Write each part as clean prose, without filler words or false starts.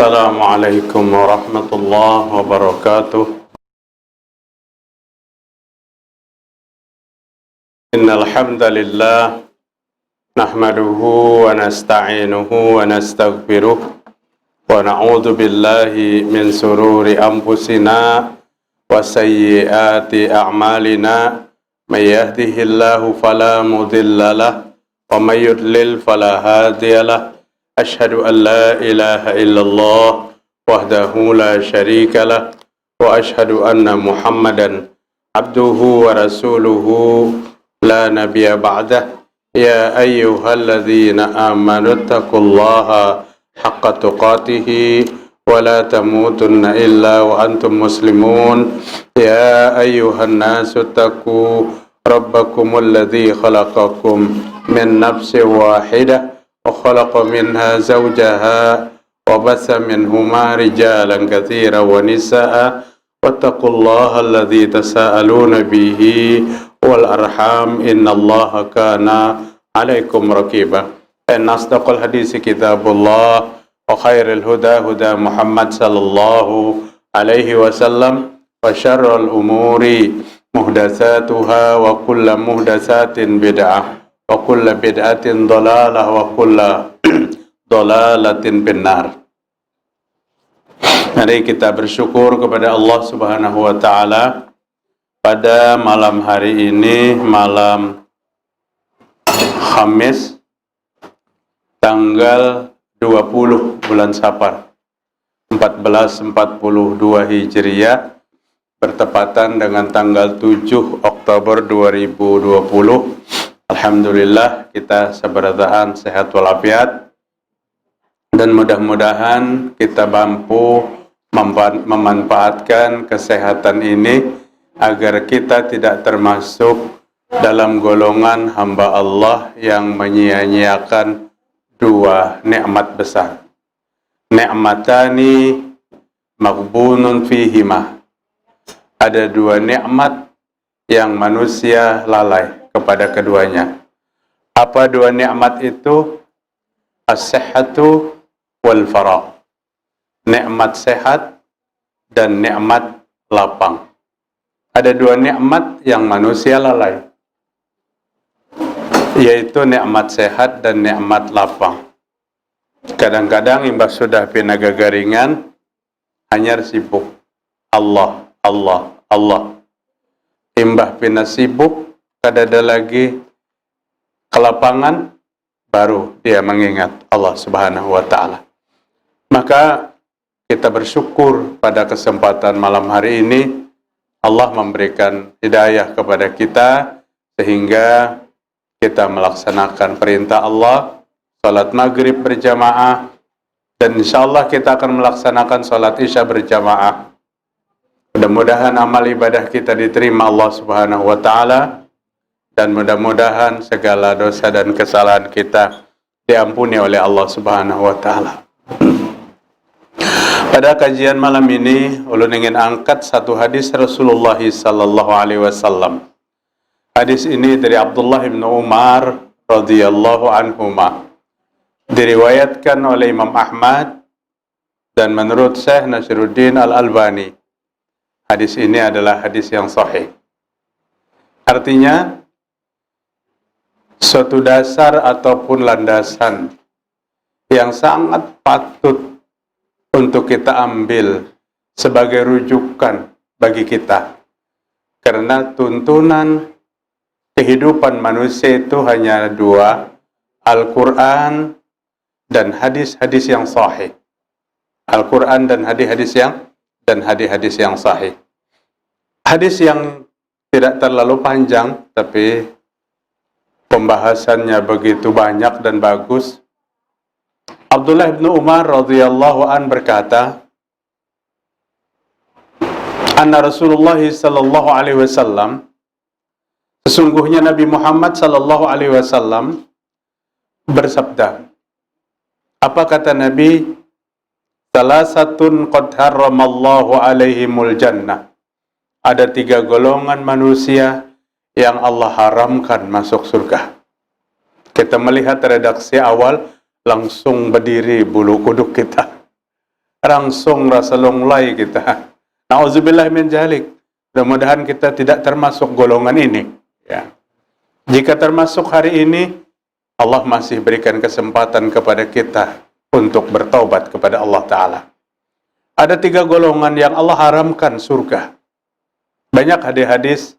السلام عليكم ورحمة الله وبركاته. إن الحمد لله نحمده ونستعينه ونستغفره ونعوذ بالله من شرور أنفسنا وسيئات أعمالنا. من يهده الله فلا مضل له ومن يضلل فلا هادي له. أشهد أن لا إله إلا الله وحده لا شريك له وأشهد أن محمدا عبده ورسوله لا نبي بعده. يا أيها الذين آمنوا اتقوا الله حق تقاته ولا تموتن إلا وأنتم مسلمون. يا أيها الناس اتقوا ربكم الذي خلقكم من نفس واحدة وخلق منها زوجها وبث منهما رجالا كثيرا ونساء واتقوا الله الذي تساءلون به والأرحام إن الله كان عليكم رقيبا. إن أصدق الحديث كتاب الله وخير الهدى هدى محمد صلى الله عليه وسلم وشر الأمور محدثاتها وكل محدثات بدعة وكل بدعة ضلالة وكل ضلالة بالنار. Mari kita bersyukur kepada Allah Subhanahu wa taala pada malam hari ini, malam Khamis tanggal 20 bulan Safar 1442 Hijriah, bertepatan dengan tanggal 7 Oktober 2020. Alhamdulillah kita seberatahan sehat walafiat, dan mudah-mudahan kita mampu memanfaatkan kesehatan ini agar kita tidak termasuk dalam golongan hamba Allah yang menyia-nyiakan dua nikmat besar. Ni'matani maghbunun fihima. Ada dua nikmat yang manusia lalai kepada keduanya. Apa dua nikmat itu? As-sihhatu wal faragh. Nikmat sehat dan nikmat lapang. Ada dua nikmat yang manusia lalai, yaitu nikmat sehat dan nikmat lapang. Kadang-kadang imbas sudah pinaga garingan, hanya sibuk Allah, Allah, Allah. Imbah pina sibuk, kadada lagi kelapangan, baru dia mengingat Allah Subhanahu wa taala. Maka kita bersyukur pada kesempatan malam hari ini Allah memberikan hidayah kepada kita sehingga kita melaksanakan perintah Allah, salat maghrib berjamaah, dan insyaallah kita akan melaksanakan salat isya berjamaah. Mudah-mudahan amal ibadah kita diterima Allah Subhanahu wa taala, dan mudah-mudahan segala dosa dan kesalahan kita diampuni oleh Allah Subhanahu wa taala. Pada kajian malam ini, ulun ingin angkat satu hadis Rasulullah sallallahu alaihi wasallam. Hadis ini dari Abdullah bin Umar radhiyallahu anhuma. Diriwayatkan oleh Imam Ahmad dan menurut Syekh Nasiruddin Al-Albani, hadis ini adalah hadis yang sahih. Artinya, suatu dasar ataupun landasan yang sangat patut untuk kita ambil sebagai rujukan bagi kita. Karena tuntunan kehidupan manusia itu hanya dua, Al-Quran dan hadis-hadis yang sahih. Al-Quran dan hadis-hadis yang sahih. Hadis yang tidak terlalu panjang, tapi pembahasannya begitu banyak dan bagus. Abdullah bin Umar radhiyallahu an berkata, anna Rasulullah sallallahu alaihi wasallam, sesungguhnya Nabi Muhammad sallallahu alaihi wasallam bersabda. Apa kata Nabi? Salasatun qad harramallahu alaihimul jannah. Ada tiga golongan manusia yang Allah haramkan masuk surga. Kita melihat redaksi awal, langsung berdiri bulu kuduk kita. rangsung rasa longlai kita. Nauzubillah min dzalik. Mudah-mudahan kita tidak termasuk golongan ini. Ya. Jika termasuk hari ini, Allah masih berikan kesempatan kepada kita untuk bertaubat kepada Allah Ta'ala. Ada 3 golongan yang Allah haramkan surga. Banyak hadis-hadis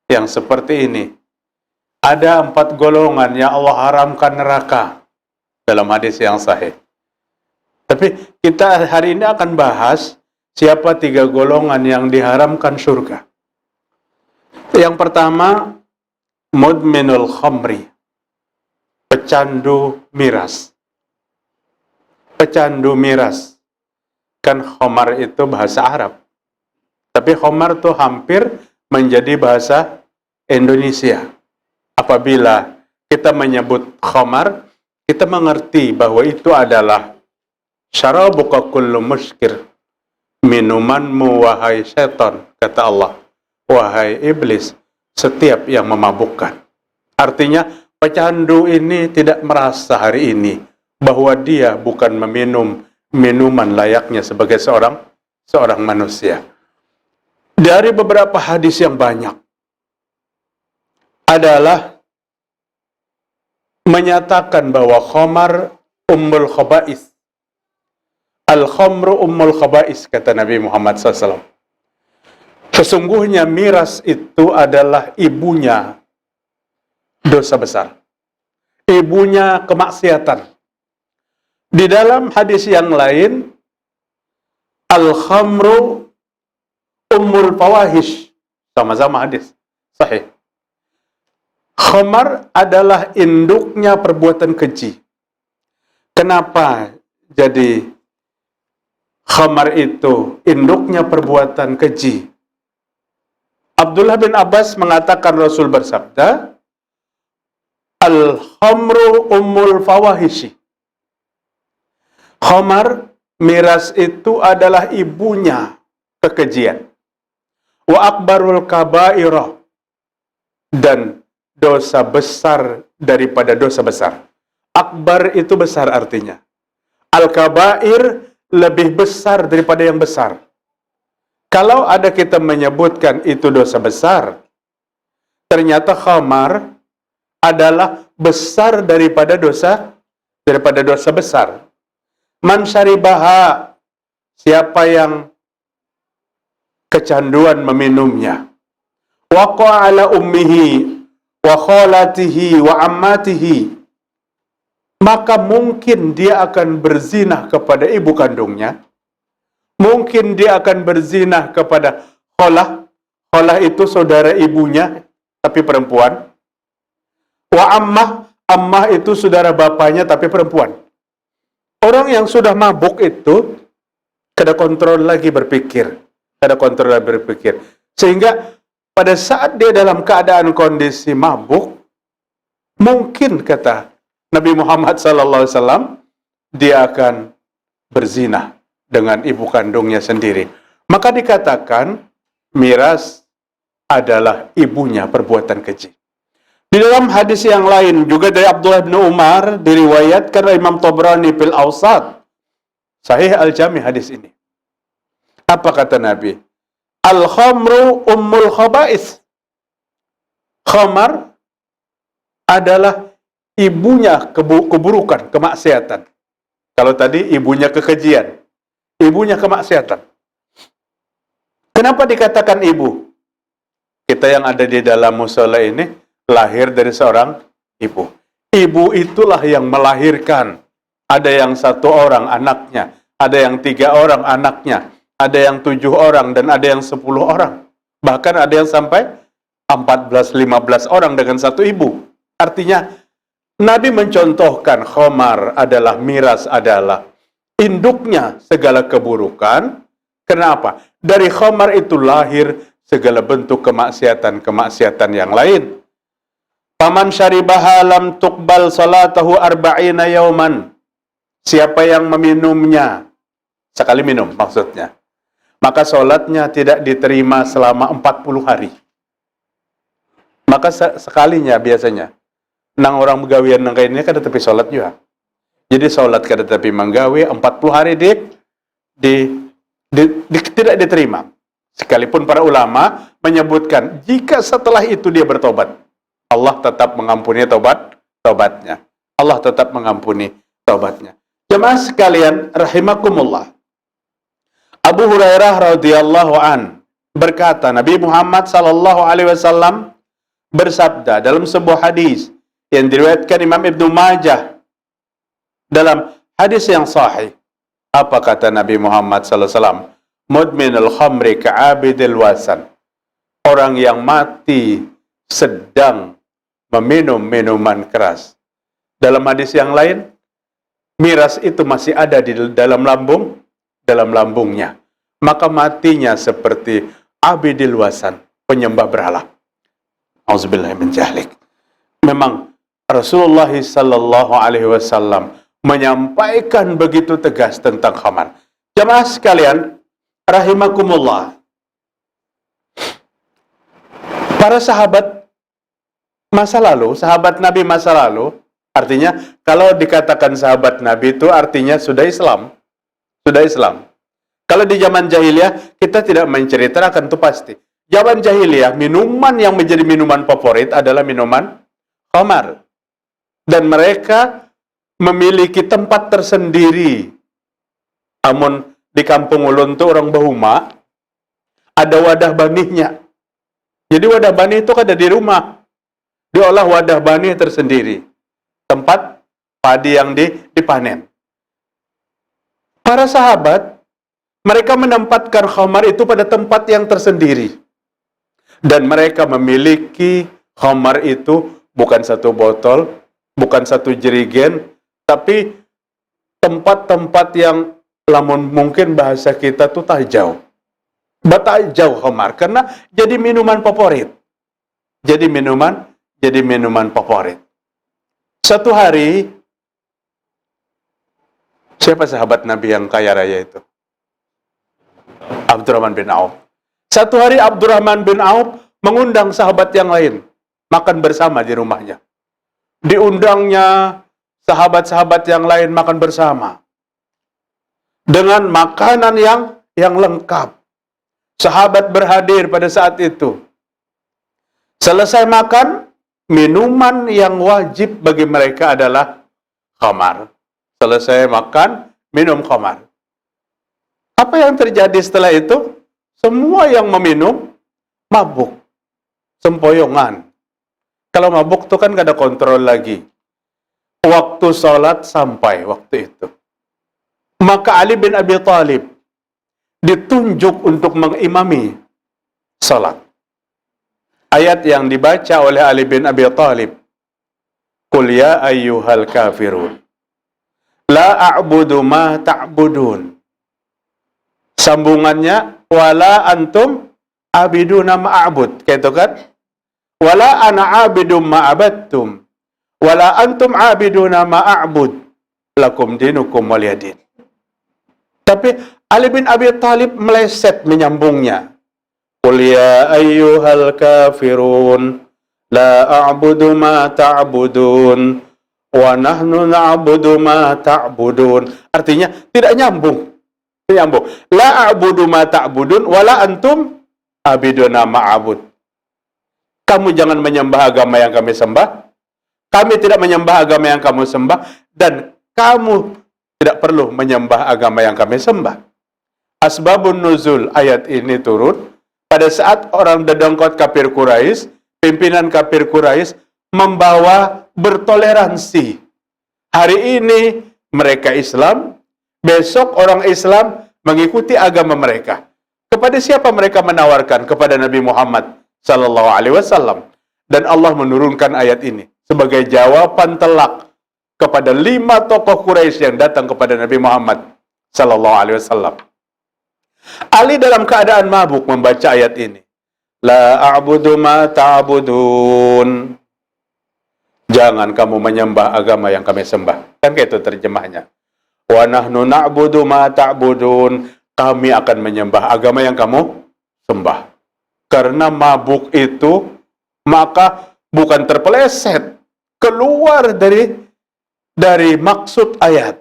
yang seperti ini. Ada 4 golongan yang Allah haramkan neraka dalam hadis yang sahih. Tapi kita hari ini akan bahas siapa 3 golongan yang diharamkan surga. Yang pertama, mudminul khamri, pecandu miras. Pecandu miras. Kan khamar itu bahasa Arab. Tapi khamar itu hampir menjadi bahasa Indonesia. Apabila kita menyebut khamar, kita mengerti bahwa itu adalah syarabuka kullu muskir, minumanmu wahai setan, kata Allah, wahai iblis, setiap yang memabukkan. Artinya pecandu ini tidak merasa hari ini bahwa dia bukan meminum minuman layaknya sebagai seorang manusia. Dari beberapa hadis yang banyak adalah menyatakan bahwa khamar ummul khaba'is. Al-khamru ummul khaba'is, kata Nabi Muhammad SAW. Sesungguhnya miras itu adalah ibunya dosa besar. Ibunya kemaksiatan. Di dalam hadis yang lain, al-khamru ummul fawahish. Sama-sama hadis sahih. Khamar adalah induknya perbuatan keji. Kenapa jadi khamar itu induknya perbuatan keji? Abdullah bin Abbas mengatakan Rasul bersabda, al-khamru ummul fawahishi. Khamar, miras itu adalah ibunya kekejian. Wa akbarul kabairah, dan dosa besar daripada dosa besar. Akbar itu besar artinya. Al-kabair lebih besar daripada yang besar. Kalau ada kita menyebutkan itu dosa besar, ternyata khamar adalah besar daripada dosa besar. Man syaribaha, siapa yang kecanduan meminumnya, waqa ala ummihi wa khalatihi wa ammatihi, maka mungkin dia akan berzinah kepada ibu kandungnya, mungkin dia akan berzinah kepada khalah. Khalah itu saudara ibunya tapi perempuan. Wa ammah itu saudara bapaknya tapi perempuan. Orang yang sudah mabuk itu kada kontrol lagi berpikir, sehingga pada saat dia dalam keadaan kondisi mabuk, mungkin kata Nabi Muhammad SAW, dia akan berzina dengan ibu kandungnya sendiri. Maka dikatakan miras adalah ibunya perbuatan keji. Di dalam hadis yang lain juga dari Abdullah bin Umar diriwayatkan oleh Imam Tabrani fil Awsat, Sahih Al-Jami hadis ini. Apa kata Nabi? Al-khamru ummul khaba'is. Khamar adalah ibunya keburukan, kemaksiatan. Kalau tadi ibunya kekejian, ibunya kemaksiatan. Kenapa dikatakan ibu? Kita yang ada di dalam mushola ini lahir dari seorang ibu. Ibu itulah yang melahirkan. Ada yang 1 orang anaknya, ada yang 3 orang anaknya, ada yang 7 orang, dan ada yang 10 orang. Bahkan ada yang sampai 14-15 orang dengan 1 ibu. Artinya, Nabi mencontohkan khamar adalah, miras adalah induknya segala keburukan. Kenapa? Dari khamar itu lahir segala bentuk kemaksiatan yang lain. Faman syaribaha lam tuqbal salatahu arba'ina yauman. Siapa yang meminumnya, sekali minum maksudnya, maka sholatnya tidak diterima selama 40 hari. Maka sekalinya biasanya, nang orang begawian nang kainnya kada tapi sholat juga. Jadi sholat kada tapi menggawi 40 hari tidak diterima. Sekalipun para ulama menyebutkan jika setelah itu dia bertobat, Allah tetap mengampuni tobatnya. Allah tetap mengampuni taubatnya. Jemaah sekalian rahimakumullah. Abu Hurairah radhiyallahu an berkata, Nabi Muhammad sallallahu alaihi wasallam bersabda dalam sebuah hadis yang diriwayatkan Imam Ibnu Majah dalam hadis yang sahih. Apa kata Nabi Muhammad sallallahu alaihi wasallam? Mudminul khamri ka'abidil wasan. Orang yang mati sedang meminum minuman keras. Dalam hadis yang lain, miras itu masih ada di dalam lambungnya. Maka matinya seperti abidil wasan, penyembah berhala. Auzubillahi min dzalik. Memang Rasulullah sallallahu alaihi wasallam menyampaikan begitu tegas tentang khamar. Jemaah sekalian, rahimakumullah. Para sahabat masa lalu, sahabat Nabi masa lalu, artinya kalau dikatakan sahabat Nabi itu artinya sudah Islam. Sudah Islam. Kalau di zaman jahiliyah kita tidak menceritakan itu pasti. Zaman jahiliyah minuman yang menjadi minuman favorit adalah minuman khamar. Dan mereka memiliki tempat tersendiri. Amun di kampung ulun tuh orang Bahuma ada wadah banihnya. Jadi wadah banih itu ada di rumah. Diolah wadah banih tersendiri. Tempat padi yang dipanen. Para sahabat mereka menempatkan khamar itu pada tempat yang tersendiri. Dan mereka memiliki khamar itu bukan satu botol, bukan satu jerigen, tapi tempat-tempat yang lamun mungkin bahasa kita tuh tajau. Batajau khamar karena jadi minuman favorit. Jadi minuman favorit. Satu hari siapa sahabat Nabi yang kaya raya itu? Abdurrahman bin Auf. Satu hari Abdurrahman bin Auf mengundang sahabat yang lain makan bersama di rumahnya. Diundangnya sahabat-sahabat yang lain makan bersama dengan makanan yang lengkap. Sahabat berhadir pada saat itu. Selesai makan, minuman yang wajib bagi mereka adalah khamar. Selesai makan, minum khamar. Apa yang terjadi setelah itu? Semua yang meminum mabuk, sempoyongan. Kalau mabuk itu kan gak ada kontrol lagi. Waktu sholat sampai waktu itu. Maka Ali bin Abi Thalib ditunjuk untuk mengimami sholat. Ayat yang dibaca oleh Ali bin Abi Thalib, Qul ya ayyuhal kafirun, la a'budu ma ta'budun. Sambungannya, wala antum abiduna ma'abud. Kayak itu kan? Wala ana abidum ma'abadtum. Wala antum abiduna ma'abud. Lakum dinukum waliyadin. Tapi Ali bin Abi Thalib meleset menyambungnya. Qul ya ayyuhal kafirun, la a'budu ma ta'budun. Wa nahnu na'budu ma ta'budun. Artinya, tidak nyambung. Nyambung. La a'budu ma ta'budun wala antum abiduna ma'abud. Kamu jangan menyembah agama yang kami sembah. Kami tidak menyembah agama yang kamu sembah. Dan kamu tidak perlu menyembah agama yang kami sembah. Asbabun nuzul ayat ini turun pada saat orang dedengkot kafir Quraisy, pimpinan kafir Quraisy membawa bertoleransi. Hari ini mereka Islam, besok orang Islam mengikuti agama mereka. Kepada siapa mereka menawarkan? Kepada Nabi Muhammad sallallahu alaihi wasallam. Dan Allah menurunkan ayat ini sebagai jawaban telak kepada 5 tokoh Quraisy yang datang kepada Nabi Muhammad sallallahu alaihi wasallam. Ali dalam keadaan mabuk membaca ayat ini. La a'budu ma ta'budun. Jangan kamu menyembah agama yang kami sembah. Kan kayak itu terjemahnya. Wa nahnu na'budu ma ta'budun. Kami akan menyembah agama yang kamu sembah. Karena mabuk itu, maka bukan terpeleset. Keluar dari maksud ayat.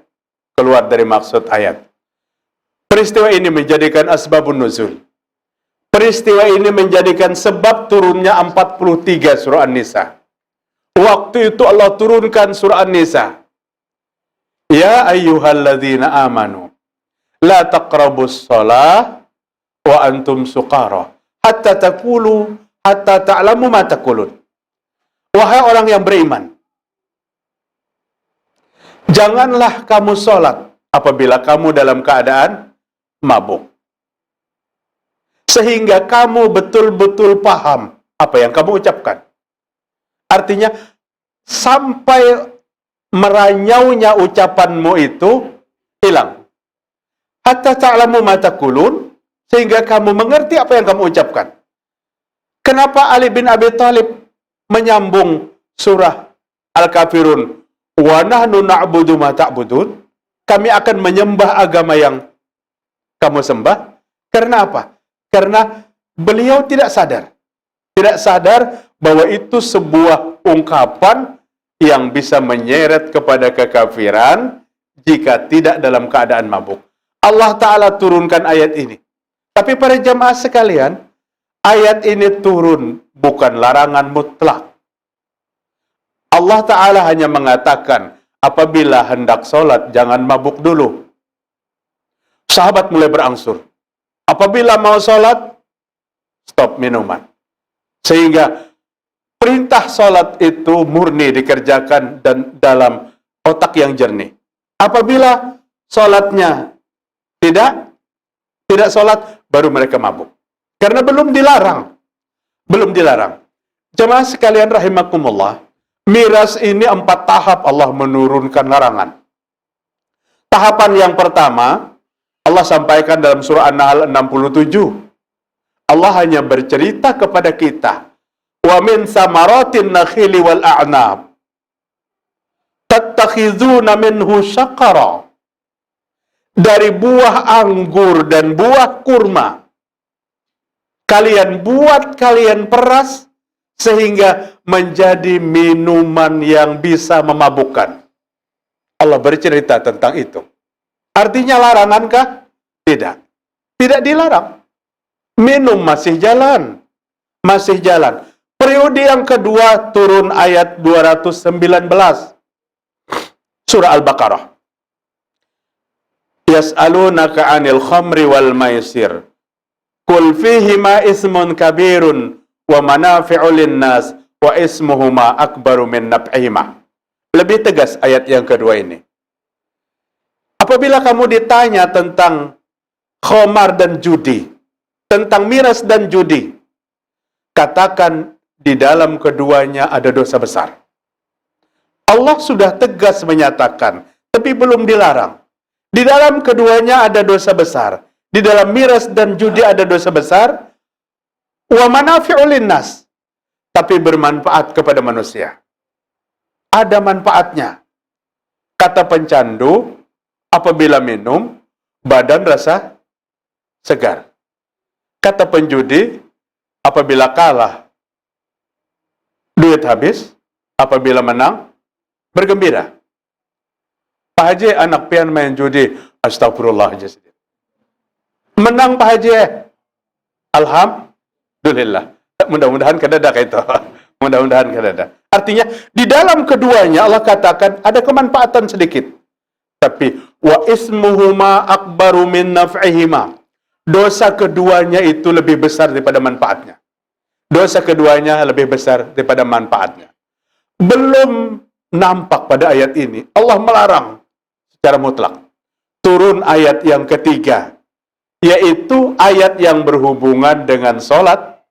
Keluar dari maksud ayat. Peristiwa ini menjadikan asbabun nuzul. Peristiwa ini menjadikan sebab turunnya 43 surah An-Nisa. Waktu itu Allah turunkan surah An-Nisa. Ya ayyuhalladzina amanu la taqrabus shalah wa antum suqara hatta ta'lamu ma taqulun. Wahai orang yang beriman, janganlah kamu sholat apabila kamu dalam keadaan mabuk, sehingga kamu betul-betul paham apa yang kamu ucapkan. Artinya, sampai meranyaunya ucapanmu itu hilang. Hatta ta'lamu ma taqulun, sehingga kamu mengerti apa yang kamu ucapkan. Kenapa Ali bin Abi Thalib menyambung surah Al-Kafirun? Wa nahnu na'budu ma ta'budun. Kami akan menyembah agama yang kamu sembah. Karena apa? Karena beliau tidak sadar bahwa itu sebuah ungkapan yang bisa menyeret kepada kekafiran jika tidak dalam keadaan mabuk. Allah Ta'ala turunkan ayat ini. Tapi para jamaah sekalian, ayat ini turun bukan larangan mutlak. Allah Ta'ala hanya mengatakan, apabila hendak sholat, jangan mabuk dulu. Sahabat mulai berangsur. Apabila mau sholat, stop minuman. Sehingga perintah sholat itu murni dikerjakan dan dalam otak yang jernih. Apabila sholatnya tidak sholat, baru mereka mabuk. Karena belum dilarang. Jemaah sekalian rahimakumullah, miras ini 4 tahap Allah menurunkan larangan. Tahapan yang pertama, Allah sampaikan dalam surah An-Nahl 67. Allah hanya bercerita kepada kita, wa min samaratin nakhili wal a'nab tattakhizuna minhu syaqara. Dari buah anggur dan buah kurma, kalian peras sehingga menjadi minuman yang bisa memabukkan. Allah bercerita tentang itu. Artinya larangankah? Tidak dilarang. Minum masih jalan. Periode yang kedua turun ayat 219. Surah Al-Baqarah. Yas'alunaka 'anil khamri wal maisir. Qul fihima ismun kabirun wa manafi'u lin-nas wa ismuhuma akbaru min naf'ihima. Lebih tegas ayat yang kedua ini. Apabila kamu ditanya tentang khamar dan judi, tentang miras dan judi, katakan di dalam keduanya ada dosa besar. Allah sudah tegas menyatakan, tapi belum dilarang. Di dalam keduanya ada dosa besar. Di dalam miras dan judi ada dosa besar. Wa manafi'u linnas. Tapi bermanfaat kepada manusia. Ada manfaatnya. Kata pencandu, apabila minum, badan rasa segar. Kata penjudi, apabila kalah, duit habis. Apabila menang, bergembira. Pak Haji, anak pian main judi. Astagfirullah. Menang Pak Haji. Alhamdulillah. Mudah-mudahan kedadak itu. Mudah-mudahan kedadak. Artinya, di dalam keduanya Allah katakan ada kemanfaatan sedikit. Tapi, wa ismuhuma akbaru min naf'ihima. Dosa keduanya itu lebih besar daripada manfaatnya. Belum nampak pada ayat ini. Allah melarang secara mutlak. Turun ayat yang ketiga, yaitu ayat yang berhubungan dengan sholat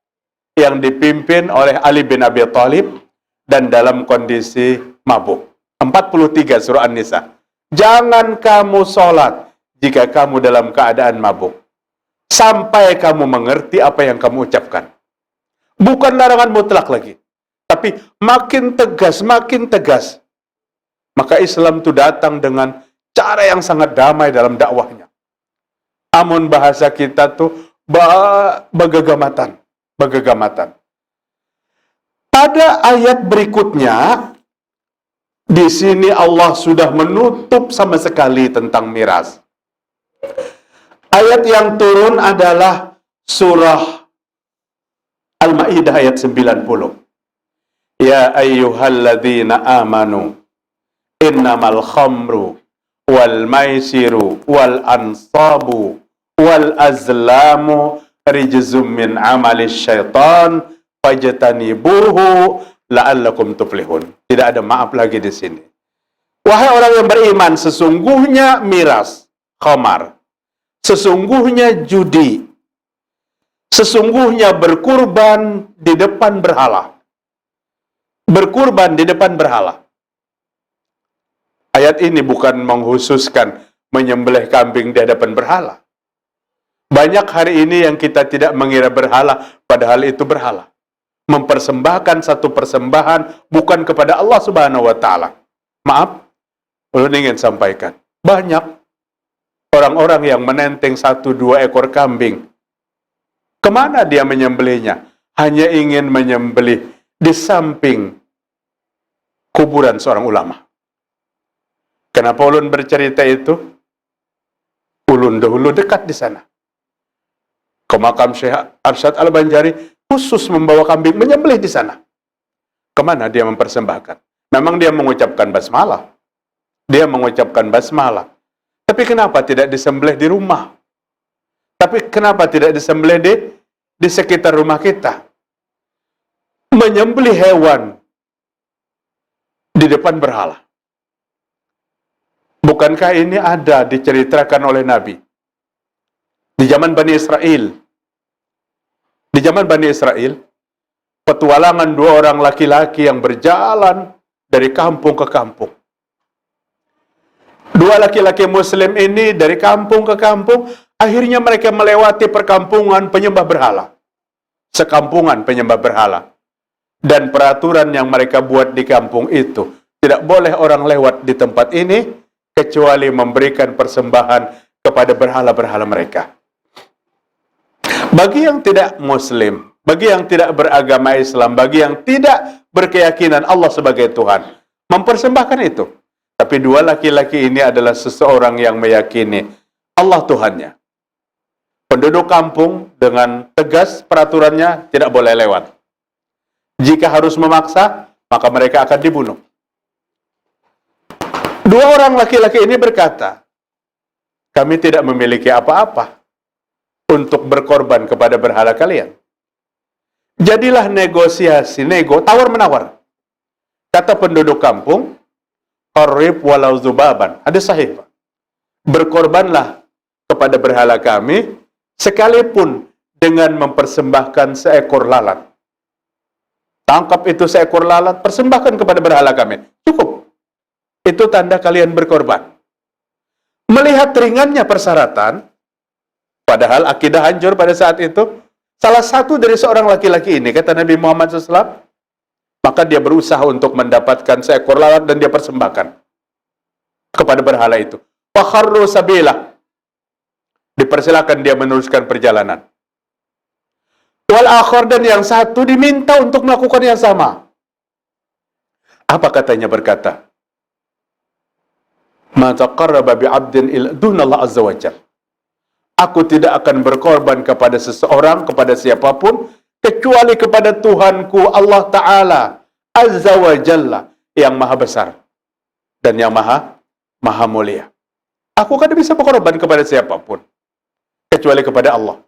yang dipimpin oleh Ali bin Abi Thalib dan dalam kondisi mabuk. 43 surah An-Nisa. Jangan kamu sholat jika kamu dalam keadaan mabuk, sampai kamu mengerti apa yang kamu ucapkan. Bukan larangan mutlak lagi, tapi makin tegas. Maka Islam itu datang dengan cara yang sangat damai dalam dakwahnya. Amun bahasa kita tuh begegamatan. Pada ayat berikutnya, di sini Allah sudah menutup sama sekali tentang miras. Ayat yang turun adalah surah Al-Maidah ayat 90. Ya ayyuhalladzina amanu innamal khamru wal maisiru wal ansabu wal azlamu rijzum min amalis syaitan fajtanibuhu la'allakum tuflihun. Tidak ada maaf lagi di sini. Wahai orang yang beriman, sesungguhnya miras, khamar, sesungguhnya judi, sesungguhnya berkurban di depan berhala. Berkurban di depan berhala. Ayat ini bukan menghususkan menyembelih kambing di hadapan berhala. Banyak hari ini yang kita tidak mengira berhala, padahal itu berhala. Mempersembahkan satu persembahan bukan kepada Allah Subhanahu wa Ta'ala. Maaf, ulun ingin sampaikan, banyak orang-orang yang menenteng 1-2 ekor kambing. Kemana dia menyembelihnya? Hanya ingin menyembelih di samping kuburan seorang ulama. Kenapa ulun bercerita itu? Ulun dahulu dekat di sana. Ke makam Syekh Arsyad Al-Banjari, khusus membawa kambing menyembelih di sana. Kemana dia mempersembahkan? Memang dia mengucapkan basmalah. Dia mengucapkan basmalah. Tapi kenapa tidak disembelih di rumah? Tapi kenapa tidak disembelih di sekitar rumah kita? Menyembelih hewan di depan berhala. Bukankah ini ada diceritakan oleh Nabi? Di zaman Bani Israel. Di zaman Bani Israel, petualangan 2 orang laki-laki yang berjalan dari kampung ke kampung. 2 laki-laki muslim ini dari kampung ke kampung, akhirnya mereka melewati perkampungan penyembah berhala. Sekampungan penyembah berhala. Dan peraturan yang mereka buat di kampung itu, tidak boleh orang lewat di tempat ini, kecuali memberikan persembahan kepada berhala-berhala mereka. Bagi yang tidak muslim, bagi yang tidak beragama Islam, bagi yang tidak berkeyakinan Allah sebagai Tuhan, mempersembahkan itu. Tapi 2 laki-laki ini adalah seseorang yang meyakini Allah Tuhannya. Penduduk kampung dengan tegas peraturannya tidak boleh lewat. Jika harus memaksa, maka mereka akan dibunuh. 2 orang laki-laki ini berkata, kami tidak memiliki apa-apa untuk berkorban kepada berhala kalian. Jadilah negosiasi, tawar-menawar. Kata penduduk kampung, qarrib walau zubaban. Hadis sahih. Berkorbanlah kepada berhala kami, sekalipun dengan mempersembahkan seekor lalat. Tangkap itu seekor lalat, persembahkan kepada berhala kami. Cukup. Itu tanda kalian berkorban. Melihat ringannya persyaratan, padahal akidah hancur pada saat itu, salah satu dari seorang laki-laki ini, kata Nabi Muhammad SAW, maka dia berusaha untuk mendapatkan seekor lalat dan dia persembahkan kepada berhala itu. Fakharru sabilah. Dipersilakan dia meneruskan perjalanan. Wal akhar, dan yang satu diminta untuk melakukan yang sama. Apa katanya? Berkata, ma taqarraba bi'abdin ila dunallah azza wajalla. Aku tidak akan berkorban kepada seseorang, kepada siapapun, kecuali kepada Tuhanku Allah Ta'ala azza wa jalla, yang maha besar dan yang maha mulia. Aku kan bisa berkorban kepada siapapun kecuali kepada Allah.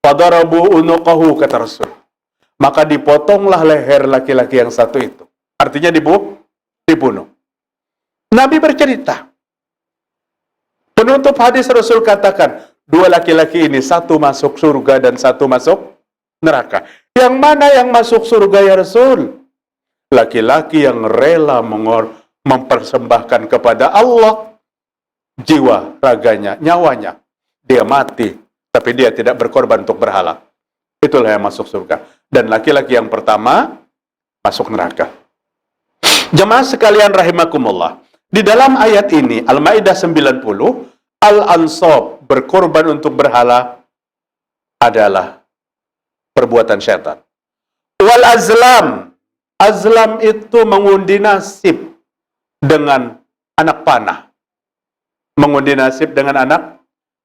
Fadarabu unuqahu, kata Rasul. Maka dipotonglah leher laki-laki yang satu itu. Artinya dibunuh. Nabi bercerita. Penutup hadis Rasul katakan, 2 laki-laki ini, satu masuk surga dan satu masuk neraka. Yang mana yang masuk surga ya Rasul? Laki-laki yang rela mempersembahkan kepada Allah jiwa, raganya, nyawanya. Dia mati, tapi dia tidak berkorban untuk berhala. Itulah yang masuk surga. Dan laki-laki yang pertama masuk neraka. Jemaah sekalian rahimakumullah. Di dalam ayat ini, Al-Maidah 90, Al-Ansab, berkorban untuk berhala, adalah perbuatan syaitan. Wal azlam, azlam itu mengundi nasib dengan anak panah. Mengundi nasib dengan anak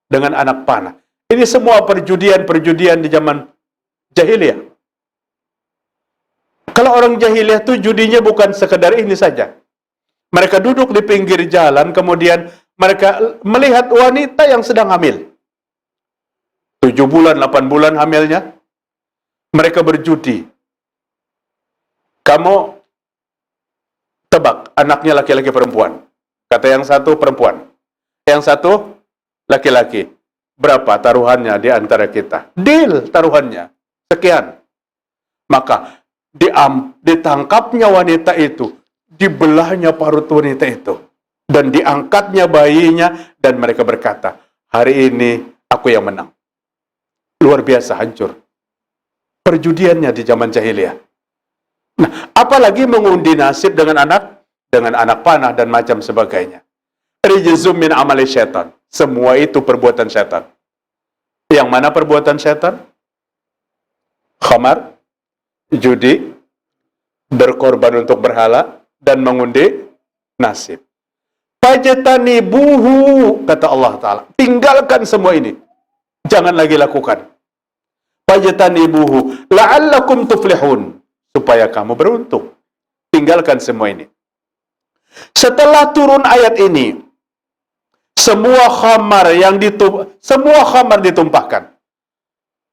dengan anak panah. Ini semua perjudian di zaman jahiliyah. Kalau orang jahiliyah itu judinya bukan sekedar ini saja. Mereka duduk di pinggir jalan, kemudian mereka melihat wanita yang sedang hamil. 7 bulan, 8 bulan hamilnya. Mereka berjudi. Kamu tebak, anaknya laki-laki perempuan. Kata yang satu perempuan. Yang satu laki-laki. Berapa taruhannya di antara kita? Deal taruhannya. Sekian. Maka ditangkapnya wanita itu. Dibelahnya parut wanita itu. Dan diangkatnya bayinya. Dan mereka berkata, hari ini aku yang menang. Luar biasa hancur. Perjudiannya di zaman jahiliyah. Nah, apalagi mengundi nasib dengan anak panah dan macam sebagainya. Rijzum min amali syaitan. Semua itu perbuatan syaitan. Yang mana perbuatan syaitan? Khamar, judi, berkorban untuk berhala, dan mengundi nasib. Fajtanibuhu, kata Allah Ta'ala. Tinggalkan semua ini. Jangan lagi lakukan. Fajtanibuhu, la'allakum tuflihun. Supaya kamu beruntung. Tinggalkan semua ini. Setelah turun ayat ini, semua khamar ditumpahkan.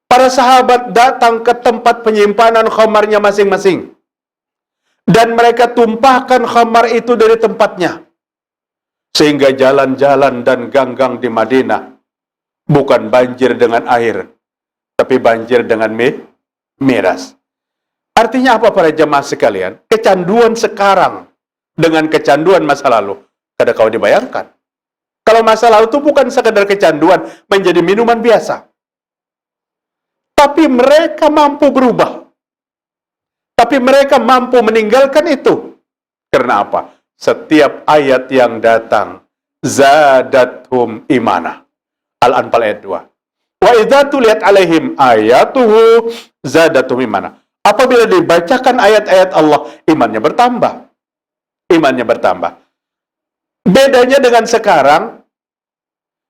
Para sahabat datang ke tempat penyimpanan khamarnya masing-masing. Dan mereka tumpahkan khamar itu dari tempatnya. Sehingga jalan-jalan dan gang-gang di Madinah bukan banjir dengan air, tapi banjir dengan miras. Artinya apa para jemaah sekalian? Kecanduan sekarang dengan kecanduan masa lalu. Kada kau dibayangkan. Kalau masa lalu itu bukan sekadar kecanduan, menjadi minuman biasa. Tapi mereka mampu berubah. Tapi mereka mampu meninggalkan itu. Karena apa? Setiap ayat yang datang, zadathum imana. Al-Anfal ayat 2. Wa idza tuliyat alaihim ayatuhu zadathum imana. Apabila dibacakan ayat-ayat Allah, imannya bertambah. Imannya bertambah. Bedanya dengan sekarang,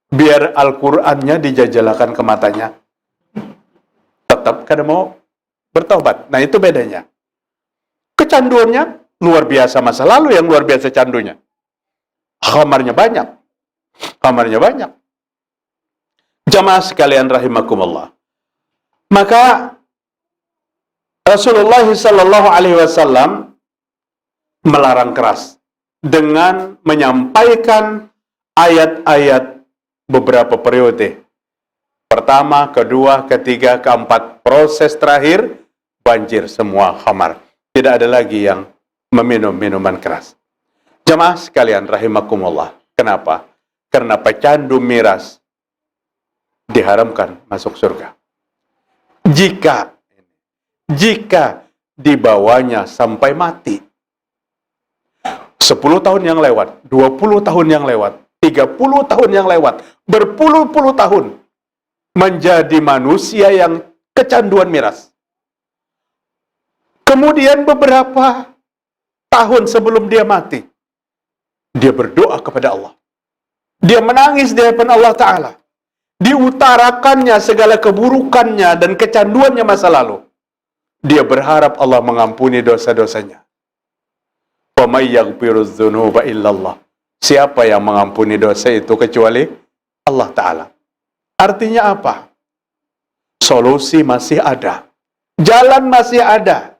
biar Al-Qur'annya dijajalakan ke matanya. Tetap kada mau bertaubat. Nah, itu bedanya. Kecanduannya luar biasa, masa lalu yang luar biasa candunya. Khamarnya banyak. Khamarnya banyak. Jamaah sekalian rahimakumullah. Maka Rasulullah sallallahu alaihi wasallam melarang keras dengan menyampaikan ayat-ayat beberapa periode. Pertama, kedua, ketiga, keempat, proses terakhir, banjir semua khamar. Tidak ada lagi yang meminum minuman keras. Jamaah sekalian rahimakumullah. Kenapa? Karena pecandu miras diharamkan masuk surga. Jika dibawanya sampai mati. 10 tahun yang lewat, 20 tahun yang lewat, 30 tahun yang lewat, berpuluh-puluh tahun, menjadi manusia yang kecanduan miras. Kemudian beberapa tahun sebelum dia mati, dia berdoa kepada Allah. Dia menangis di hadapan Allah Ta'ala. Diutarakannya segala keburukannya dan kecanduannya masa lalu. Dia berharap Allah mengampuni dosa-dosanya. Wa may yaghfirudz dzunuba illallah. Siapa yang mengampuni dosa itu kecuali Allah Ta'ala. Artinya apa? Solusi masih ada. Jalan masih ada.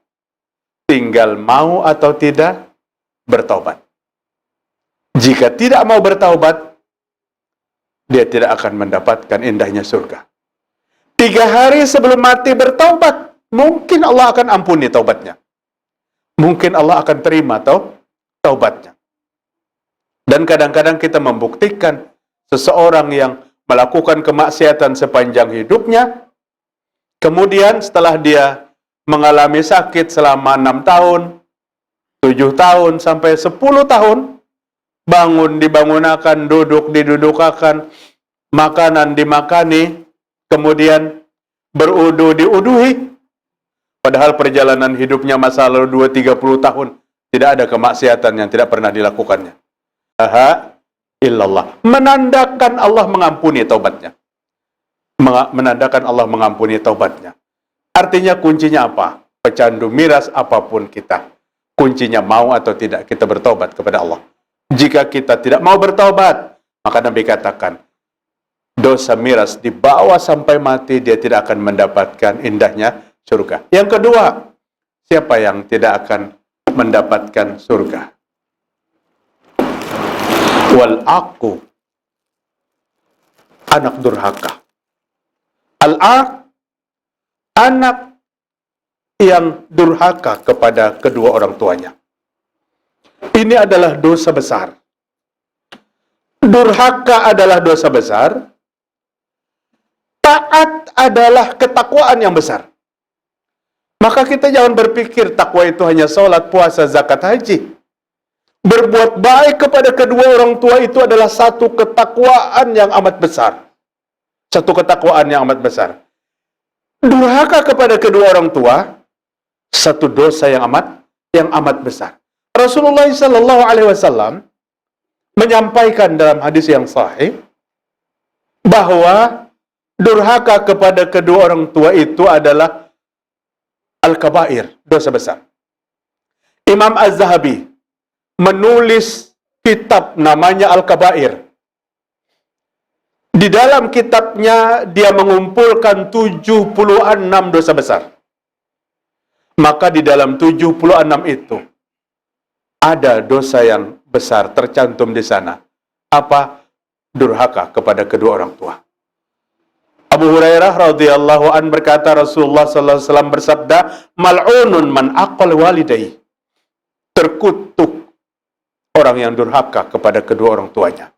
Tinggal mau atau tidak bertaubat. Jika tidak mau bertaubat, dia tidak akan mendapatkan indahnya surga. 3 hari sebelum mati bertaubat, mungkin Allah akan ampuni taubatnya. Mungkin Allah akan terima taubatnya. Dan kadang-kadang kita membuktikan seseorang yang melakukan kemaksiatan sepanjang hidupnya, kemudian setelah dia mengalami sakit selama 6 tahun, 7 tahun, sampai 10 tahun, bangun dibangunakan, duduk didudukakan, makanan dimakani, kemudian berudu diuduhi. Padahal perjalanan hidupnya masa lalu 20-30 tahun, tidak ada kemaksiatan yang tidak pernah dilakukannya. Illallah. Menandakan Allah mengampuni taubatnya. menandakan Allah mengampuni taubatnya. Artinya kuncinya apa? Pecandu miras apapun kita, kuncinya mau atau tidak kita bertobat kepada Allah. Jika kita tidak mau bertobat, maka Nabi katakan, dosa miras dibawa sampai mati, dia tidak akan mendapatkan indahnya surga. Yang kedua, siapa yang tidak akan mendapatkan surga? Wal aqu, anak durhaka. Al-aq, anak yang durhaka kepada kedua orang tuanya. Ini adalah dosa besar. Durhaka adalah dosa besar. Taat adalah ketakwaan yang besar. Maka kita jangan berpikir takwa itu hanya sholat, puasa, zakat, haji. Berbuat baik kepada kedua orang tua itu adalah satu ketakwaan yang amat besar. Satu ketakwaan yang amat besar. Durhaka kepada kedua orang tua, satu dosa yang amat besar. Rasulullah sallallahu alaihi wasallam menyampaikan dalam hadis yang sahih bahwa durhaka kepada kedua orang tua itu adalah al-kabair, dosa besar. Imam Az-Zahabi menulis kitab namanya Al-Kabair. Di dalam kitabnya dia mengumpulkan 76 dosa besar. Maka di dalam 76 itu ada dosa yang besar tercantum di sana. Apa? Durhaka kepada kedua orang tua. Abu Hurairah radhiyallahu an berkata, Rasulullah sallallahu alaihi wasallam bersabda, mal'unun man aqal walidayhi. Terkutuk orang yang durhaka kepada kedua orang tuanya.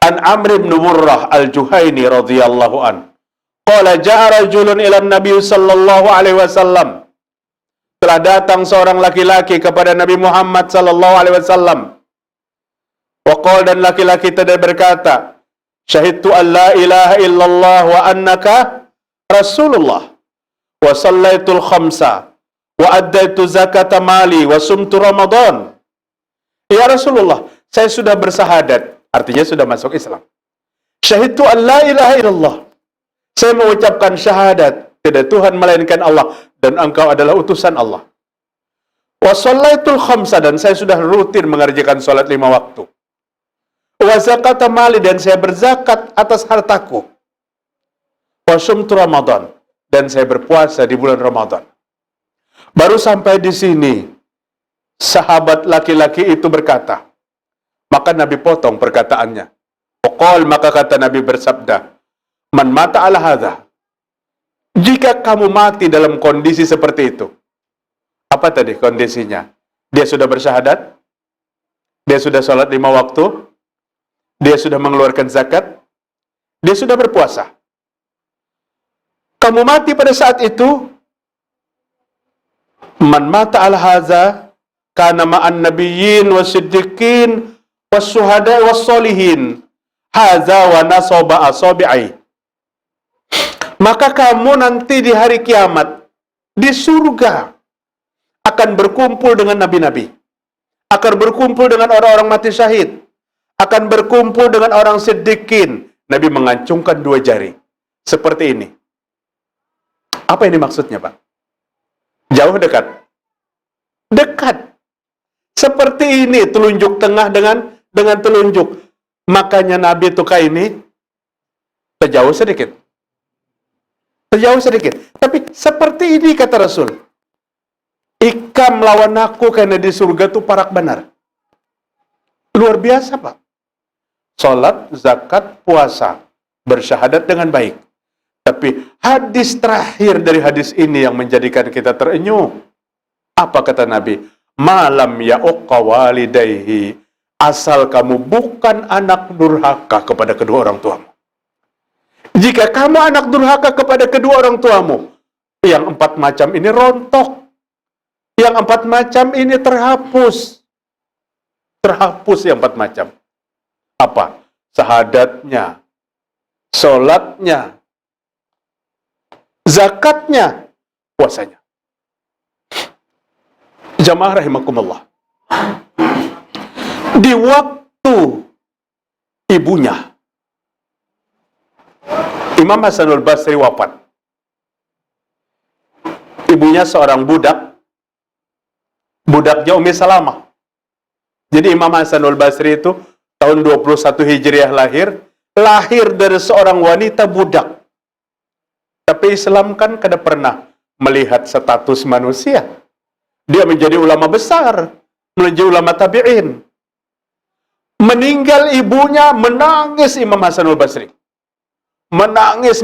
An Amr ibn Murrah al-Juhaini radhiyallahu an. Qala ja'a rajulun ila Nabi sallallahu alaihi wasallam. Telah datang seorang laki-laki kepada Nabi Muhammad sallallahu alaihi wasallam. Wa qala, dan laki-laki tadi berkata, syahidtu an la ilaha illallah wa annaka Rasulullah wa sallaitul khamsa wa addaitu zakata mali wa sumtu Ramadan. Ya Rasulullah, saya sudah bersahadat, artinya sudah masuk Islam. Syahidtu an la ilaha illallah. Saya mengucapkan syahadat, tidak Tuhan melainkan Allah, dan engkau adalah utusan Allah. Wa shallaitul khamsa, dan saya sudah rutin mengerjakan salat 5 waktu. Wa zakata mali, dan saya berzakat atas hartaku. Wa sumtu Ramadan, dan saya berpuasa di bulan Ramadan. Baru sampai di sini, sahabat laki-laki itu berkata, maka Nabi potong perkataannya. Qal, maka kata Nabi bersabda, man mata ala hadza. Jika kamu mati dalam kondisi seperti itu. Apa tadi kondisinya? Dia sudah bersyahadat, dia sudah sholat 5 waktu, dia sudah mengeluarkan zakat, dia sudah berpuasa. Kamu mati pada saat itu, man mata ala hadza kana ma'an nabiyyin wasiddiqin wassyuhada wassolihin hadza wa nasaba asabi'i. Maka kamu nanti di hari kiamat di surga akan berkumpul dengan nabi-nabi, akan berkumpul dengan orang-orang mati syahid, akan berkumpul dengan orang siddiqin. Nabi mengacungkan 2 jari seperti ini. Apa ini maksudnya, Pak? Jauh, dekat? Dekat. Seperti ini, telunjuk tengah dengan telunjuk. Makanya Nabi itu kayak ini, terjauh sedikit. Terjauh sedikit. Tapi seperti ini kata Rasul. Ikam lawan aku karena di surga itu parak benar. Luar biasa, Pak. Salat, zakat, puasa. Bersyahadat dengan baik. Tapi hadis terakhir dari hadis ini yang menjadikan kita terenyuh. Apa kata Nabi? Malam ya'uqqa walidayhi. Asal kamu bukan anak durhaka kepada kedua orang tuamu. Jika kamu anak durhaka kepada kedua orang tuamu, yang 4 macam ini rontok. Yang 4 macam ini terhapus. Terhapus yang 4 macam. Apa? Syahadatnya, sholatnya, zakatnya, puasanya. Jamaah rahimakumullah. Di waktu ibunya Imam Hasanul Basri wafat. Ibunya seorang budak, budaknya Ummi Salamah. Jadi Imam Hasanul Basri itu tahun 21 Hijriah lahir dari seorang wanita budak. Tapi Islam kan kada pernah melihat status manusia. Dia menjadi ulama besar, menjadi ulama tabi'in. Meninggal ibunya, menangis Imam Hasanul Basri. Menangis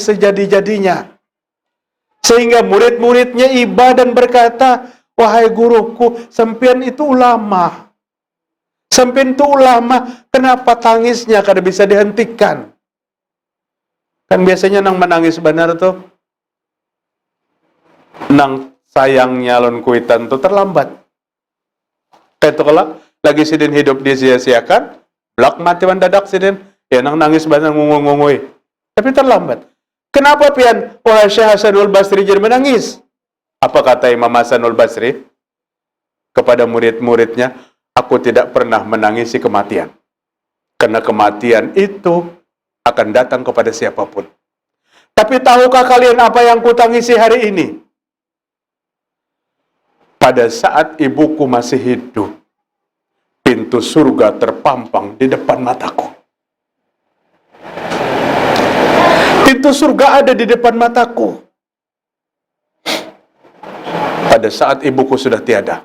sejadi-jadinya. Sehingga murid-muridnya iba dan berkata, wahai guruku, sampean itu ulama. Sampean itu ulama, kenapa tangisnya kada bisa dihentikan? Kan biasanya nang menangis benar tuh, nang sayangnya lon kuitan tuh terlambat. Kayak itu kalau lagi sidin hidup disia-siakan, blak mati mendadak sidin, ya nang nangis benar ngungui. Tapi terlambat. Kenapa pian? Wahai Syekh Hasanul Basri jadi menangis. Apa kata Imam Hasanul Basri kepada murid-muridnya? Aku tidak pernah menangisi kematian. Karena kematian itu akan datang kepada siapapun. Tapi tahukah kalian apa yang kutangisi hari ini? Pada saat ibuku masih hidup, pintu surga terpampang di depan mataku. Pintu surga ada di depan mataku. Pada saat ibuku sudah tiada,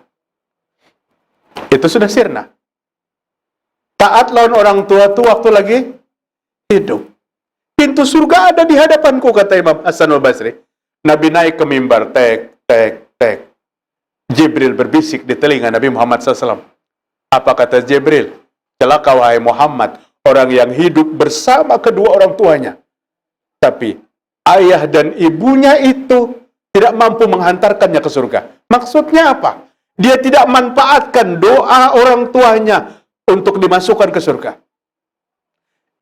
itu sudah sirna. Taat lawan orang tua itu waktu lagi hidup. Pintu surga ada di hadapanku, kata Imam Hasanul Basri. Nabi naik ke mimbar, tek, tek, tek. Jibril berbisik di telinga Nabi Muhammad SAW. Apa kata Jibril? Celaka wahai Muhammad, orang yang hidup bersama kedua orang tuanya. Tapi ayah dan ibunya itu tidak mampu menghantarkannya ke surga. Maksudnya apa? Dia tidak manfaatkan doa orang tuanya untuk dimasukkan ke surga.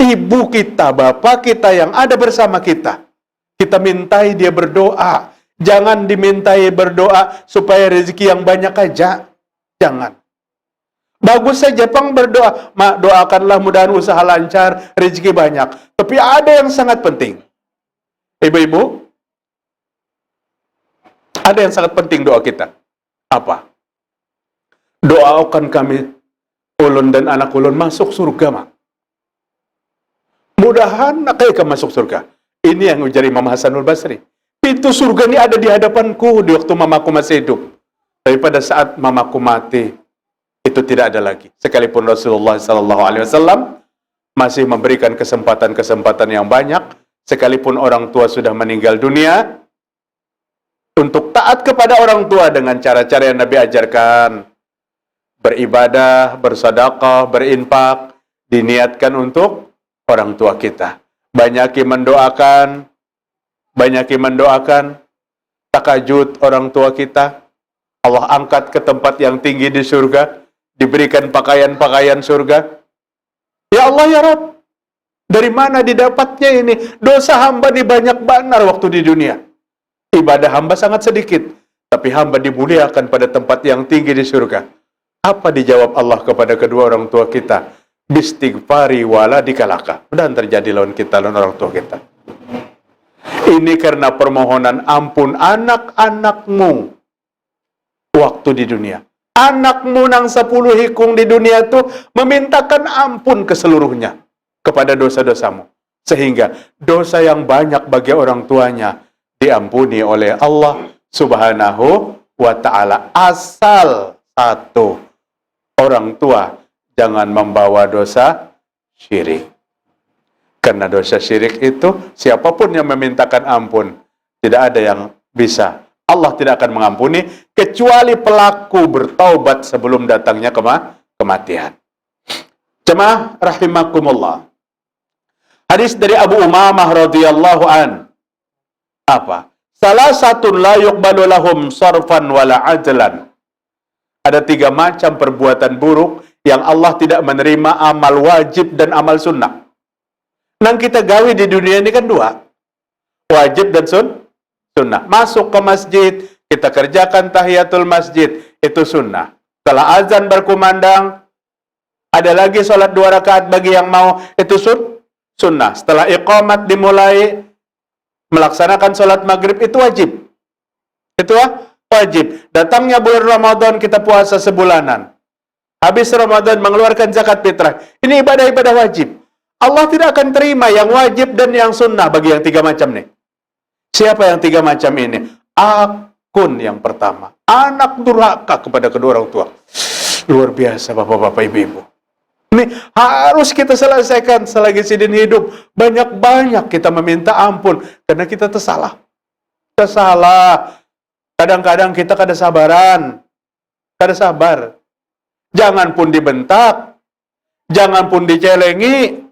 Ibu kita, bapak kita yang ada bersama kita, kita mintai dia berdoa. Jangan dimintai berdoa supaya rezeki yang banyak aja. Jangan. Bagus saja pang berdoa, mak doakanlah mudahan usaha lancar, rezeki banyak. Tapi ada yang sangat penting. Ibu-ibu, ada yang sangat penting doa kita. Apa? Doakan kami, ulun dan anak ulun masuk surga, mak. Mudahan kayak masuk surga. Ini yang menjadi Imam Hasanul Basri. Pintu surga ini ada di hadapanku di waktu mamaku masih hidup. Tapi pada saat mamaku mati, itu tidak ada lagi. Sekalipun Rasulullah SAW masih memberikan kesempatan-kesempatan yang banyak, sekalipun orang tua sudah meninggal dunia, untuk taat kepada orang tua dengan cara-cara yang Nabi ajarkan. Beribadah, bersedekah, berinfak, diniatkan untuk orang tua kita. Banyaki mendoakan, tahajud orang tua kita. Allah angkat ke tempat yang tinggi di surga, diberikan pakaian-pakaian surga. Ya Allah ya Rabb, dari mana didapatnya ini? Dosa hamba ini banyak benar waktu di dunia. Ibadah hamba sangat sedikit, tapi hamba dimuliakan pada tempat yang tinggi di surga. Apa dijawab Allah kepada kedua orang tua kita? Bistighfari wala dikalaka. Dan terjadi lawan kita, lawan orang tua kita. Ini karena permohonan ampun anak-anakmu waktu di dunia. Anakmu nang 10 hikung di dunia itu memintakan ampun ke seluruhnya kepada dosa-dosamu. Sehingga dosa yang banyak bagi orang tuanya diampuni oleh Allah Subhanahu wa ta'ala. Asal satu, orang tua jangan membawa dosa syirik. Karena dosa syirik itu, siapapun yang memintakan ampun, tidak ada yang bisa. Allah tidak akan mengampuni, kecuali pelaku bertaubat sebelum datangnya kematian. Jemaah rahimakumullah. Hadis dari Abu Umamah radhiyallahu an. Apa? Salah satu la yuqbalu lahum sarfan wala ajlan. Ada 3 macam perbuatan buruk yang Allah tidak menerima amal wajib dan amal sunnah. Nang kita gawe di dunia ini kan 2. Wajib dan sunnah. Masuk ke masjid, kita kerjakan tahiyatul masjid, itu sunnah. Setelah azan berkumandang, ada lagi sholat 2 rakaat bagi yang mau, itu sunnah. Setelah iqamat dimulai melaksanakan sholat maghrib itu wajib. Itu wajib. Datangnya bulan Ramadan kita puasa sebulanan. Habis Ramadan mengeluarkan zakat fitrah. Ini ibadah-ibadah wajib. Allah tidak akan terima yang wajib dan yang sunnah bagi yang 3 macam nih. Siapa yang 3 macam ini? Akun yang pertama. Anak durhaka kepada kedua orang tua. Luar biasa bapak-bapak ibu-ibu. Ini harus kita selesaikan selagi sidin hidup. Banyak-banyak kita meminta ampun karena kita tersalah. Tersalah. Kadang-kadang kita kada sabaran. Kada sabar. Jangan pun dibentak. Jangan pun dicelengi.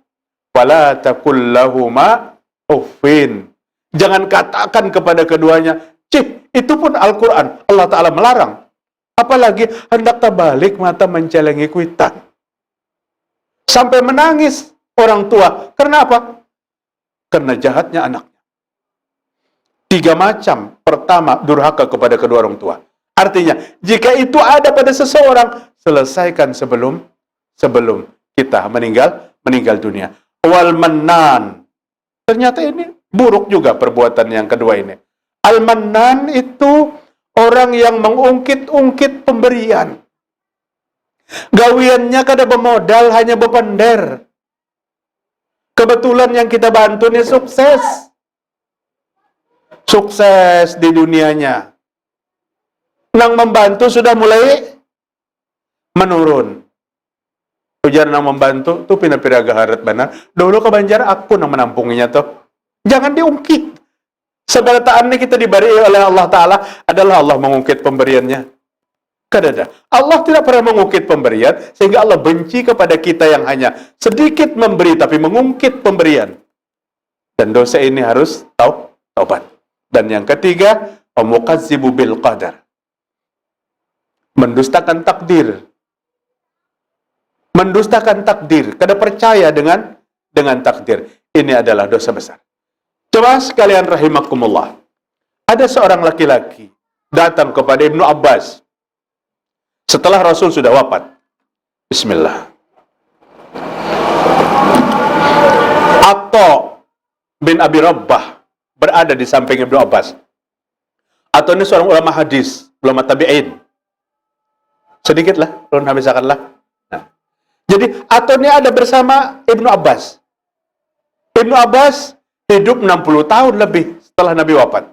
Wala taqul lahuma uffin. Jangan katakan kepada keduanya, cih, itu pun Al-Quran. Allah Ta'ala melarang. Apalagi hendak terbalik mata mencelengi kuitan. Sampai menangis orang tua. Karena apa? Karena jahatnya anaknya. 3 macam. Pertama, durhaka kepada kedua orang tua. Artinya, jika itu ada pada seseorang, selesaikan sebelum kita meninggal dunia. Wal mannan. Ternyata ini buruk juga perbuatan yang kedua ini. Al-mannan itu orang yang mengungkit-ungkit pemberian. Gawiannya kada bermodal, hanya berpender. Kebetulan yang kita bantu ini sukses. Sukses di dunianya. Nang membantu sudah mulai menurun. Ujar nang membantu tuh pina-pira gaharat benar. Dulu ke Banjar aku nang menampunginya tuh. Jangan diungkit. Seberataan ini kita diberi oleh Allah Ta'ala adalah Allah mengungkit pemberiannya. Kadada. Allah tidak pernah mengungkit pemberian sehingga Allah benci kepada kita yang hanya sedikit memberi tapi mengungkit pemberian. Dan dosa ini harus taubat. Dan yang ketiga, mukadzibu bil qadar. Mendustakan takdir. Mendustakan takdir. Kada percaya dengan takdir. Ini adalah dosa besar. Coba sekalian rahimakumullah. Ada seorang laki-laki datang kepada Ibnu Abbas setelah Rasul sudah wafat. Bismillah. Atha bin Abi Rabbah berada di samping Ibnu Abbas. Atau ini seorang ulama hadis, ulama tabi'in. Sedikitlah, belum habiskanlah. Nah. Jadi Atha ini ada bersama Ibnu Abbas. Ibnu Abbas hidup 60 tahun lebih setelah Nabi wafat.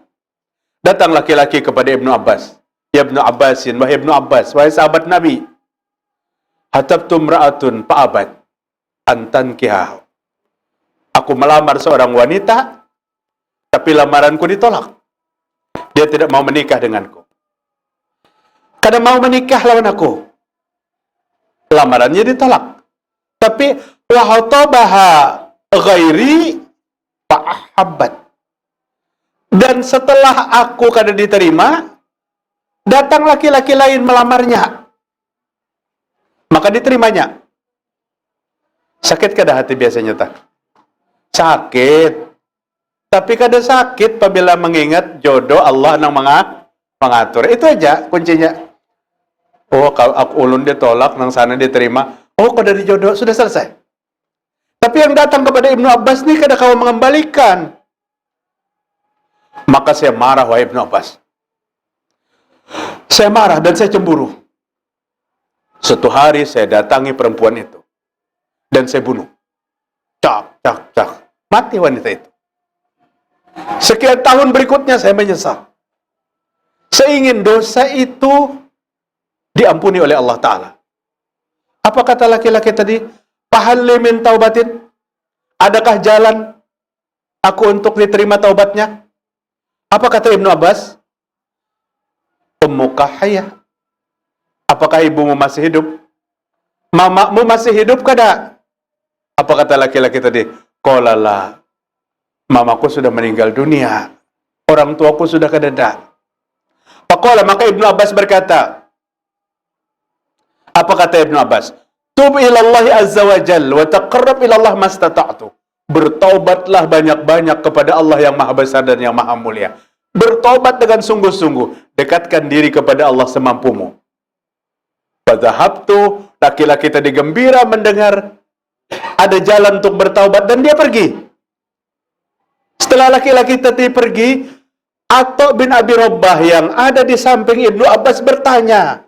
Datang laki-laki kepada Ibnu Abbas. Ya Ibnu Abbasin, wahai Ibnu Abbas, wahai sahabat Nabi. Hatabtu mra'atun fa'abat antan kihahu. Aku melamar seorang wanita, tapi lamaranku ditolak. Dia tidak mau menikah denganku. Kada mau menikah lawan aku. Lamarannya ditolak. Tapi wahatabaha ghairi fa'ahabbat. Dan setelah aku kada diterima, datang laki-laki lain melamarnya. Maka diterimanya. Sakit kada hati biasanya tak? Sakit. Tapi kada sakit apabila mengingat jodoh Allah yang mengatur. Itu aja kuncinya. Oh, kalau aku ulun ditolak, nang sana diterima. Oh, kada dijodoh, sudah selesai. Tapi yang datang kepada Ibnu Abbas ini kada kau mengembalikan. Maka saya marah, wahai Ibnu Abbas. Saya marah dan saya cemburu. Suatu hari saya datangi perempuan itu. Dan saya bunuh. Cak. Mati wanita itu. Sekian tahun berikutnya saya menyesal. Saya ingin dosa itu diampuni oleh Allah Ta'ala. Apa kata laki-laki tadi? Fahalli min taubatin. Adakah jalan aku untuk diterima taubatnya? Apa kata Ibnu Abbas? Ummuka hayah. Apakah ibumu masih hidup? Mamamu masih hidup kada? Apa kata laki-laki tadi? Qala la. Mamaku sudah meninggal dunia. Orang tuaku sudah kadada. Faqala, maka Ibnu Abbas berkata. Apa kata Ibnu Abbas? Tub ilallahi azza wa jalla wa taqarrab ilallah mastata'tu. Bertaubatlah banyak-banyak kepada Allah yang maha besar dan yang maha mulia. Bertaubat dengan sungguh-sungguh. Dekatkan diri kepada Allah semampumu. Fadhahabtu, laki-laki tadi gembira mendengar ada jalan untuk bertaubat, dan dia pergi. Setelah laki-laki tadi pergi, Atha bin Abi Rabbah yang ada di samping Ibnu Abbas bertanya,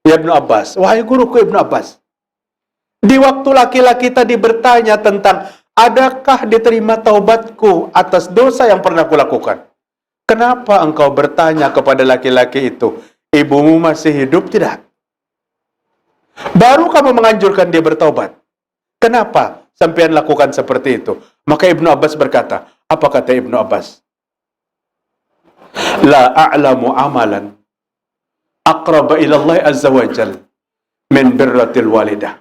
"Ya Ibnu Abbas, wahai guruku Ibnu Abbas, di waktu laki-laki tadi bertanya tentang adakah diterima taubatku atas dosa yang pernah kulakukan, kenapa engkau bertanya kepada laki-laki itu, ibumu masih hidup tidak? Baru kamu menganjurkan dia bertaubat. Kenapa sampean lakukan seperti itu?" Maka Ibnu Abbas berkata, apa kata Ibnu Abbas? La a'lamu amalan aqraba ilallahi azza wa jal min birratil walidah.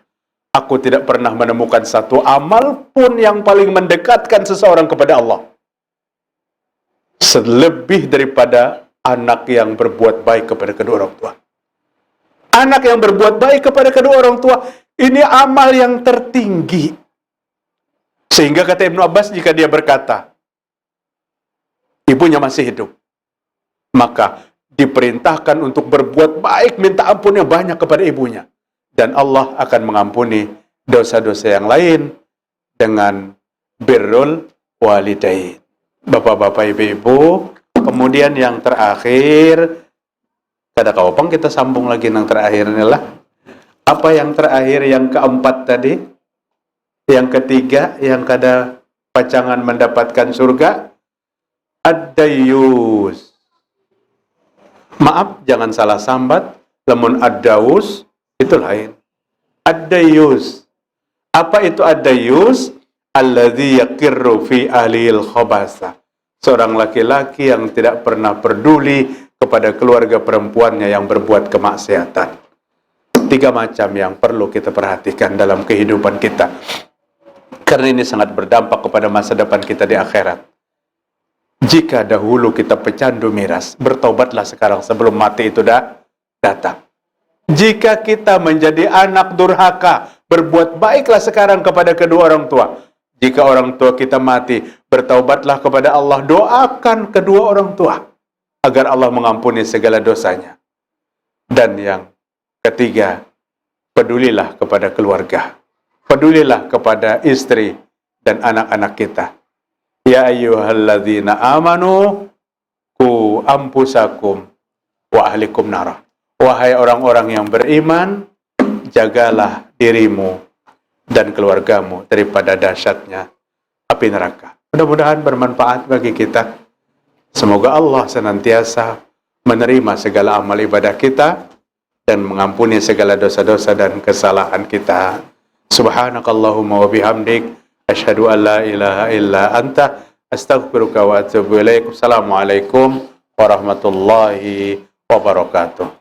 Aku tidak pernah menemukan satu amal pun yang paling mendekatkan seseorang kepada Allah selebih daripada anak yang berbuat baik kepada kedua orang tua. Anak yang berbuat baik kepada kedua orang tua, ini amal yang tertinggi. Sehingga kata Ibnu Abbas, jika dia berkata ibunya masih hidup, maka diperintahkan untuk berbuat baik, minta ampun yang banyak kepada ibunya, dan Allah akan mengampuni dosa-dosa yang lain dengan birrul walidain. Bapak-bapak, ibu-ibu, kemudian yang terakhir, kada kaupang kita sambung lagi yang terakhir inilah. Apa yang terakhir, yang keempat tadi? Yang ketiga, yang kada pacangan mendapatkan surga, ad-dayyus. Maaf, jangan salah sambat, lamun ad-daus itu lain. Ad-dayyus. Apa itu ad-dayyus? Alladzi yaqirru fi ahlil khabasa. Seorang laki-laki yang tidak pernah peduli kepada keluarga perempuannya yang berbuat kemaksiatan. 3 macam yang perlu kita perhatikan dalam kehidupan kita, karena ini sangat berdampak kepada masa depan kita di akhirat. Jika dahulu kita pecandu miras, bertobatlah sekarang sebelum mati itu datang. Jika kita menjadi anak durhaka, berbuat baiklah sekarang kepada kedua orang tua. Jika orang tua kita mati, bertaubatlah kepada Allah, doakan kedua orang tua agar Allah mengampuni segala dosanya. Dan yang ketiga, pedulilah kepada keluarga. Pedulilah kepada istri dan anak-anak kita. Ya ayyuhalladzina amanu qu anfusakum wa ahlikum nara. Wahai orang-orang yang beriman, jagalah dirimu dan keluargamu daripada dahsyatnya api neraka. Mudah-mudahan bermanfaat bagi kita. Semoga Allah senantiasa menerima segala amal ibadah kita dan mengampuni segala dosa-dosa dan kesalahan kita. Subhanakallahumma wa bihamdik, asyhadu an la ilaha illa anta, astaghfiruka wa atubu ilaik. Assalamualaikum warahmatullahi wabarakatuh.